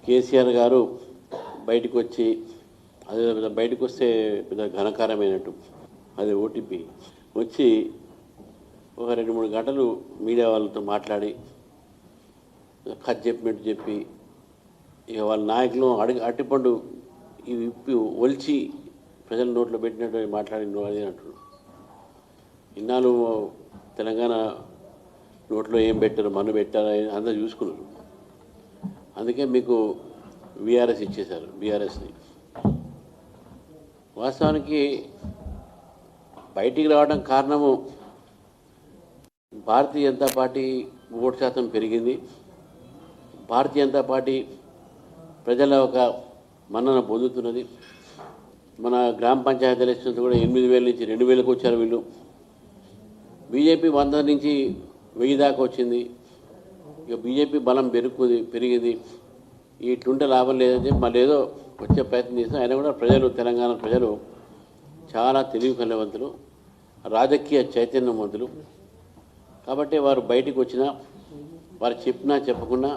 కేసీఆర్ గారు బయటకు వచ్చి అదే బయటకు వస్తే పెద్ద ఘనకారమైనట్టు అది ఓటీపీ వచ్చి ఒక 2-3 గంటలు మీడియా వాళ్ళతో మాట్లాడి కథ చెప్పినట్టు చెప్పి ఇక వాళ్ళ నాయకులు అట్టిపండు ఈ విప్పి ఒలిచి ప్రజల నోట్లో పెట్టినట్టు మాట్లాడి అది అంటున్నాడు. ఇన్నాళ్ళు తెలంగాణ నోట్లో ఏం పెట్టారు, మన్ను పెట్టారు అందరూ చూసుకున్నారు. అందుకే మీకు బీఆర్ఎస్ ఇచ్చేశారు. బీఆర్ఎస్ని వాస్తవానికి బయటికి రావడం కారణము భారతీయ జనతా పార్టీ ఓటు శాతం పెరిగింది. భారతీయ జనతా పార్టీ ప్రజల ఒక మన్నన పొందుతున్నది. మన గ్రామ పంచాయతీ ఎలక్షన్స్ కూడా 8,000 నుంచి 2,000కు వచ్చారు వీళ్ళు. బీజేపీ 100 నుంచి 1000 దాకా వచ్చింది. ఇక బీజేపీ బలం పెరిగింది. ఇట్లుంటే లాభం లేదని మళ్ళీ ఏదో వచ్చే ప్రయత్నం చేస్తాం. అయినా కూడా ప్రజలు, తెలంగాణ ప్రజలు చాలా తెలివి కలవంతులు, రాజకీయ చైతన్యవంతులు. కాబట్టి వారు బయటికి వచ్చినా, వారు చెప్పినా చెప్పకున్నా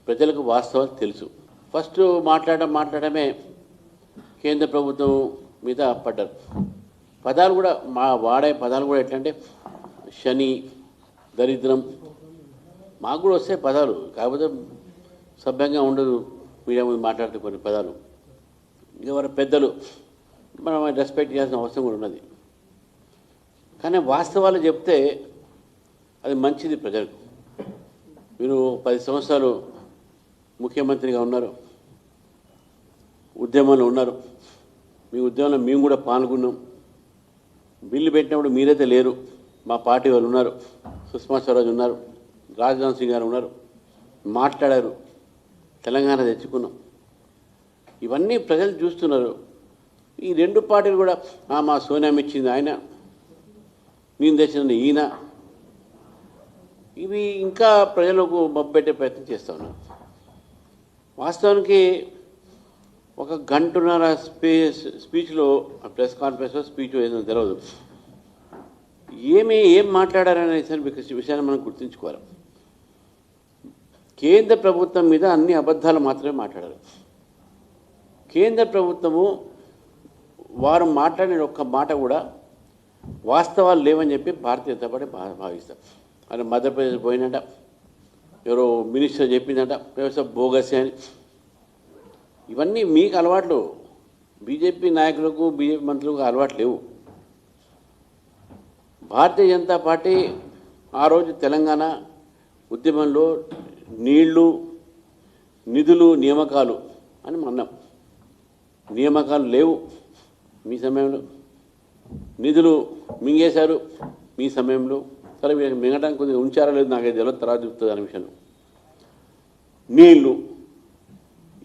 ప్రజలకు వాస్తవాలు తెలుసు. ఫస్ట్ మాట్లాడమే కేంద్ర ప్రభుత్వం మీద పడ్డారు. పదాలు కూడా వాడే పదాలు కూడా ఎట్లంటే శని, దరిద్రం మాకు కూడా వస్తే పదాలు, కాకపోతే సభ్యంగా ఉండదు మీడియా ముందు మాట్లాడితే కొన్ని పదాలు. ఇక వారి పెద్దలు మనం రెస్పెక్ట్ చేయాల్సిన అవసరం కూడా ఉన్నది. కానీ వాస్తవాలు చెప్తే అది మంచిది ప్రజలకు. మీరు 10 సంవత్సరాలు ముఖ్యమంత్రిగా ఉన్నారు, ఉద్యమంలో ఉన్నారు. మీ ఉద్యమంలో మేము కూడా పాల్గొన్నాం. బిల్లు పెట్టినప్పుడు మీరైతే లేరు, మా పార్టీ వాళ్ళు ఉన్నారు. సుష్మా స్వరాజ్ ఉన్నారు, రాజ్నాథ్ సింగ్ గారు ఉన్నారు, మాట్లాడారు, తెలంగాణ తెచ్చుకున్నాం. ఇవన్నీ ప్రజలు చూస్తున్నారు. ఈ 2 పార్టీలు కూడా మా సోనియా ఇచ్చింది ఆయన, నేను తెచ్చింది ఈయన, ఇవి ఇంకా ప్రజలకు మబ్బెట్టే ప్రయత్నం చేస్తూ ఉన్నారు. వాస్తవానికి 1 గంటన్నర స్పీచ్లో, ప్రెస్ కాన్ఫరెన్స్లో స్పీచ్ ఏదో తెలియదు, ఏం మాట్లాడారనే విషయాన్ని మనం గుర్తుంచుకోవాలి. కేంద్ర ప్రభుత్వం మీద అన్ని అబద్ధాలు మాత్రమే మాట్లాడారు. కేంద్ర ప్రభుత్వము వారు మాట్లాడిన ఒక్క మాట కూడా వాస్తవాలు లేవని చెప్పి భారతీయ జనతా పార్టీ భావిస్తారు. అది మధ్యప్రదేశ్ పోయినట, ఎవరో మినిస్టర్ చెప్పిందట వ్యవసాయ బోగస్ అని. ఇవన్నీ మీకు అలవాట్లు, బీజేపీ నాయకులకు, బీజేపీ మంత్రులకు అలవాటు లేవు. భారతీయ జనతా పార్టీ ఆ రోజు తెలంగాణ ఉద్యమంలో నీళ్లు, నిధులు, నియామకాలు అని అన్నాం. నియామకాలు లేవు మీ సమయంలో, నిధులు మింగేశారు మీ సమయంలో. సరే మింగడానికి కొద్దిగా ఉంచారా లేదు నాకైతే తెలియదు, తర్వాత చెప్తుంది అనే విషయంలో. నీళ్లు,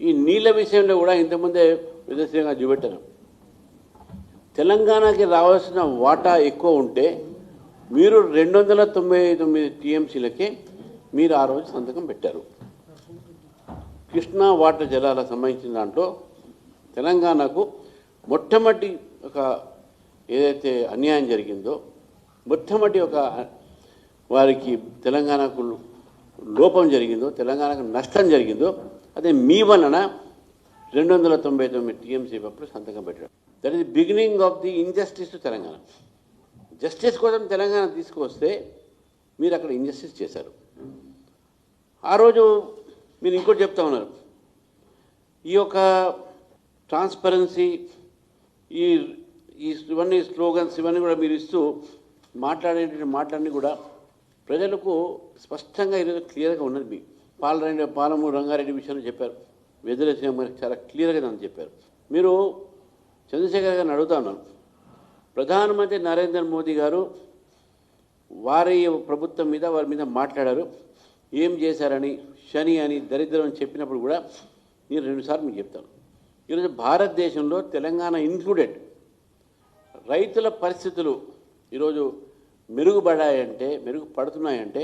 ఈ నీళ్ళ విషయంలో కూడా ఇంతకుముందే విదేశీయంగా చూపెట్టారు. తెలంగాణకి రావాల్సిన వాటా ఎక్కువ ఉంటే మీరు 299 టీఎంసీలకే మీరు ఆ రోజు సంతకం పెట్టారు. కృష్ణా వాటర్ జలాలకు సంబంధించిన దాంట్లో తెలంగాణకు మొట్టమొదటి ఒక ఏదైతే అన్యాయం జరిగిందో, మొట్టమొదటి ఒక వారికి తెలంగాణకు లోపం జరిగిందో, తెలంగాణకు నష్టం జరిగిందో, అదే మీ వలన 299 టీఎంసీ అప్పుడు సంతకం పెట్టడం. That is the beginning of the injustice to Telangana. Justice కోసం తెలంగాణ తీసుకొస్తే మీరు అక్కడ ఇన్జస్టిస్ చేశారు. ఆ రోజు మీరు ఇంకోటి చెప్తా ఉన్నారు, ఈ యొక్క ట్రాన్స్పరెన్సీ, ఇవన్నీ స్లోగన్స్ ఇవన్నీ కూడా మీరు ఇస్తూ మాట్లాడిని కూడా ప్రజలకు స్పష్టంగా ఈరోజు క్లియర్గా ఉన్నది. మీ పాలమూరు రంగారెడ్డి విషయంలో చెప్పారు, వెదలసిన చాలా క్లియర్గా దాన్ని చెప్పారు. మీరు చంద్రశేఖర్ గారిని అడుగుతా ఉన్నారు, ప్రధానమంత్రి నరేంద్ర మోదీ గారు వారి ప్రభుత్వం మీద వారి మీద మాట్లాడారు, ఏం చేశారని, శని అని, దరిద్రం అని చెప్పినప్పుడు కూడా నేను 2 సార్లు మీకు చెప్తాను. ఈరోజు భారతదేశంలో తెలంగాణ ఇంక్లూడెడ్ రైతుల పరిస్థితులు ఈరోజు మెరుగుపడుతున్నాయంటే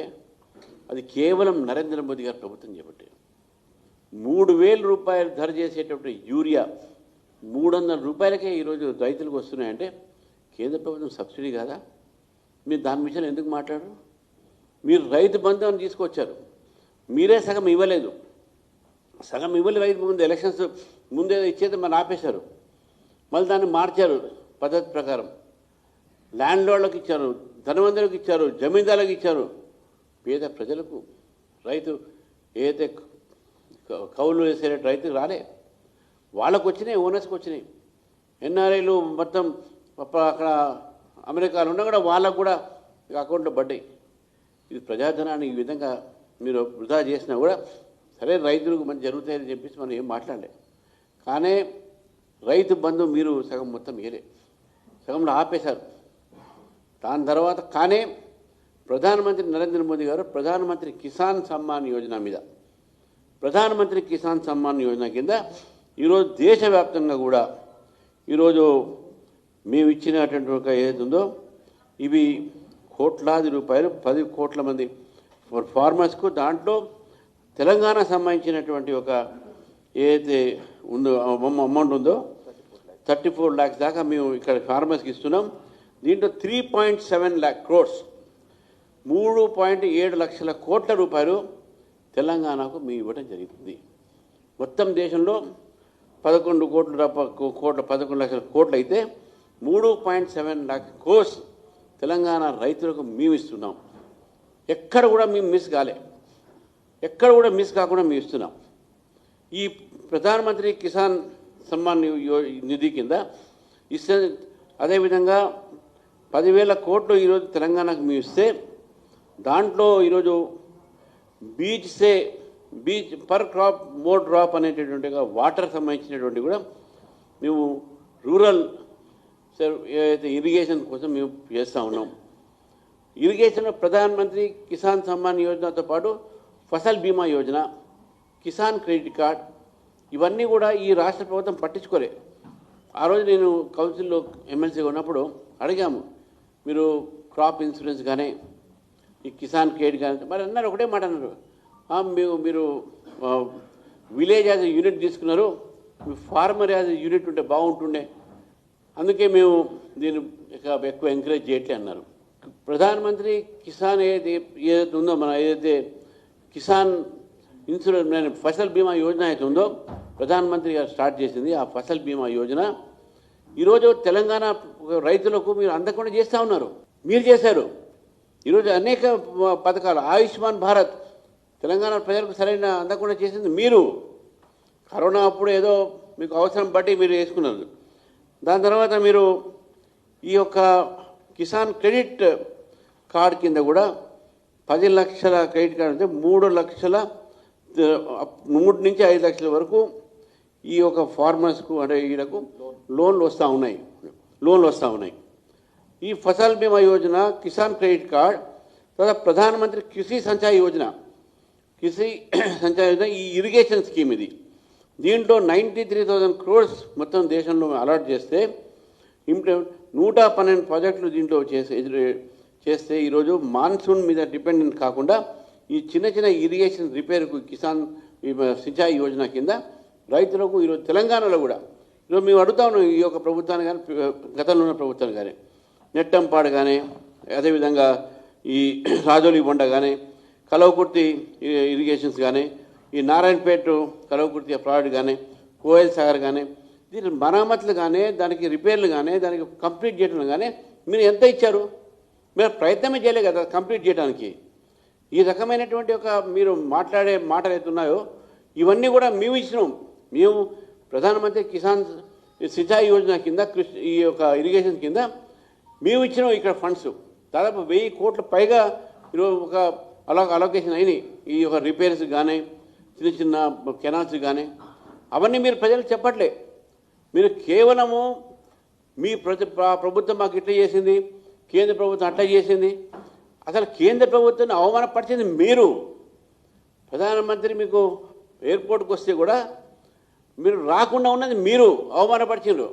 అది కేవలం నరేంద్ర మోదీ గారి ప్రభుత్వం చేపట్టే. 3,000 రూపాయలు ధర చేసేటటువంటి యూరియా 300 రూపాయలకే ఈరోజు రైతులకు వస్తున్నాయంటే కేంద్ర ప్రభుత్వం సబ్సిడీ కాదా? మీరు దాని విషయంలో ఎందుకు మాట్లాడరు? మీరు రైతు బంధు అని తీసుకొచ్చారు, మీరే సగం ఇవ్వలేదు. సగం ఇవ్వలే రైతు ముందు ఎలక్షన్స్ ముందే ఇచ్చేది మన ఆపేశారు. మళ్ళీ దాన్ని మార్చారు పద్ధతి ప్రకారం. ల్యాండ్ లార్డ్లకు ఇచ్చారు, ధనవంతులకు ఇచ్చారు, జమీందారులకు ఇచ్చారు. పేద ప్రజలకు రైతు ఏదైతే కౌలు వేసే రైతుకు రాలే, వాళ్ళకు వచ్చినాయి, ఓనర్స్కి వచ్చినాయి. ఎన్ఆర్ఐలు మొత్తం అక్కడ అమెరికాలో ఉన్నా కూడా వాళ్ళకు కూడా అకౌంట్లో పడ్డాయి. ఇది ప్రజాధనాన్ని ఈ విధంగా మీరు వృధా చేసినా కూడా సరే రైతులకు మంచి జరుగుతాయని చెప్పేసి మనం ఏం మాట్లాడలే. కానీ రైతు బంధు మీరు సగం మొత్తం ఏరే, సగంలో ఆపేశారు. దాని తర్వాత కానీ ప్రధానమంత్రి నరేంద్ర మోదీ గారు ప్రధానమంత్రి కిసాన్ సమ్మాన్ యోజన మీద, ప్రధానమంత్రి కిసాన్ సమ్మాన్ యోజన కింద ఈరోజు దేశవ్యాప్తంగా కూడా ఈరోజు మేము ఇచ్చినటువంటి ఒక ఏదైతే ఉందో ఇవి కోట్లాది రూపాయలు, 10 కోట్ల మంది ఫార్మర్స్కు, దాంట్లో తెలంగాణ సంబంధించినటువంటి ఒక ఏదైతే ఉందో అమౌంట్ ఉందో 34 lakhs దాకా మేము ఇక్కడ ఫార్మర్స్కి ఇస్తున్నాం. దీంట్లో 3.7 lakh crores 3.7 లక్షల కోట్ల రూపాయలు తెలంగాణకు మేము ఇవ్వడం జరుగుతుంది. మొత్తం దేశంలో 11 లక్షల కోట్లు అయితే 3.7 lakh crores తెలంగాణ రైతులకు మేము ఇస్తున్నాం. ఎక్కడ కూడా మేము మిస్ కాలే, ఎక్కడ కూడా మిస్ కాకుండా మేము ఇస్తున్నాం. ఈ ప్రధానమంత్రి కిసాన్ సమ్మాన్ నిధి కింద ఇస్తే అదేవిధంగా 10,000 కోట్లు ఈరోజు తెలంగాణకు మేము ఇస్తే దాంట్లో ఈరోజు beach per crop more drop అనేటటువంటి వాటర్ సంబంధించినటువంటి కూడా మేము రూరల్ ఏదైతే ఇరిగేషన్ కోసం మేము చేస్తూ ఉన్నాం. ఇరిగేషన్లో ప్రధానమంత్రి కిసాన్ సమ్మాన్ యోజనతో పాటు ఫసల్ బీమా యోజన, కిసాన్ క్రెడిట్ కార్డ్, ఇవన్నీ కూడా ఈ రాష్ట్ర ప్రభుత్వం పట్టించుకోలే. ఆ రోజు నేను కౌన్సిల్లో ఎమ్మెల్సీగా ఉన్నప్పుడు అడిగాము, మీరు క్రాప్ ఇన్సూరెన్స్ కానీ ఈ కిసాన్ క్రెడిట్ కానీ మరి అన్నారు, ఒకటే మాట అన్నారు, మీరు విలేజ్ యాజ్ యూనిట్ తీసుకున్నారు, మీ ఫార్మర్ యాజ్ యూనిట్ ఉంటే బాగుంటుండే, అందుకే మేము దీన్ని ఎక్కువ ఎంకరేజ్ చేయట్లే అన్నారు. ప్రధానమంత్రి కిసాన్ ఏదైతే ఉందో మన ఏదైతే కిసాన్ ఇన్సూరెన్స్ ఫసల్ బీమా యోజన అయితే ఉందో ప్రధానమంత్రి గారు స్టార్ట్ చేసింది. ఆ ఫసల్ బీమా యోజన ఈరోజు తెలంగాణ రైతులకు మీరు అందకుండా చేస్తూ ఉన్నారు, మీరు చేశారు. ఈరోజు అనేక పథకాలు, ఆయుష్మాన్ భారత్ తెలంగాణ ప్రజలకు సరైన అందకుండా చేసింది మీరు. కరోనా అప్పుడు ఏదో మీకు అవసరం బట్టి మీరు వేసుకున్నారు. దాని తర్వాత మీరు ఈ యొక్క కిసాన్ క్రెడిట్ కార్డ్ కింద కూడా 10 లక్షల క్రెడిట్ కార్డు అంటే 3 నుంచి 5 లక్షల వరకు ఈ యొక్క ఫార్మర్స్కు అంటే వీళ్ళకు లోన్లు వస్తూ ఉన్నాయి. ఈ ఫసల్ బీమా యోజన, కిసాన్ క్రెడిట్ కార్డ్, తర్వాత ప్రధానమంత్రి కృషి సంచాయ్ యోజన ఈ ఇరిగేషన్ స్కీమ్ ఇది. దీంట్లో 93,000 crores మొత్తం దేశంలో అలాట్ చేస్తే 112 ప్రాజెక్టులు దీంట్లో చేస్తే ఈరోజు మాన్సూన్ మీద డిపెండెంట్ కాకుండా ఈ చిన్న ఇరిగేషన్ రిపేర్కు కిసాన్ సించాయి యోజన కింద రైతులకు ఈరోజు తెలంగాణలో కూడా ఈరోజు మేము అడుగుతా ఉన్నాం, ఈ యొక్క ప్రభుత్వాన్ని కానీ గతంలో ఉన్న ప్రభుత్వాన్ని కానీ, నెట్టంపాడు కానీ, అదేవిధంగా ఈ రాజోలి బొండ కానీ, కలవకుర్తి ఇరిగేషన్స్ కానీ, ఈ నారాయణపేట కలవకుర్తి ప్రాజెక్ట్ కానీ, కోయల్ సాగర్ కానీ, దీని మరామతులు కానీ, దానికి రిపేర్లు కానీ, దానికి కంప్లీట్ చేయడం కానీ మీరు ఎంత ఇచ్చారు? మీరు ప్రయత్నమే చేయలే కదా కంప్లీట్ చేయడానికి. ఈ రకమైనటువంటి ఒక మీరు మాట్లాడే మాటలు అవుతున్నాయో ఇవన్నీ కూడా మేము ఇచ్చినాం. మేము ప్రధానమంత్రి కిసాన్ సించాయి యోజన కింద ఈ యొక్క ఇరిగేషన్ కింద మేము ఇచ్చినాం ఇక్కడ ఫండ్స్ దాదాపు 1000 కోట్ల పైగా ఈరోజు ఒక అలొకేషన్ అయినాయి. ఈ యొక్క రిపేర్స్ కానీ, చిన్న కెనాల్స్ కానీ, అవన్నీ మీరు ప్రజలకు చెప్పట్లే. మీరు కేవలము మీ ప్రభుత్వం మాకు ఇట్లా చేసింది, కేంద్ర ప్రభుత్వం అట్లా చేసింది. అసలు కేంద్ర ప్రభుత్వాన్ని అవమానపరిచింది మీరు. ప్రధానమంత్రి మీకు ఎయిర్పోర్ట్కి వస్తే కూడా మీరు రాకుండా ఉన్నది మీరు అవమానపరిచిండ్రు.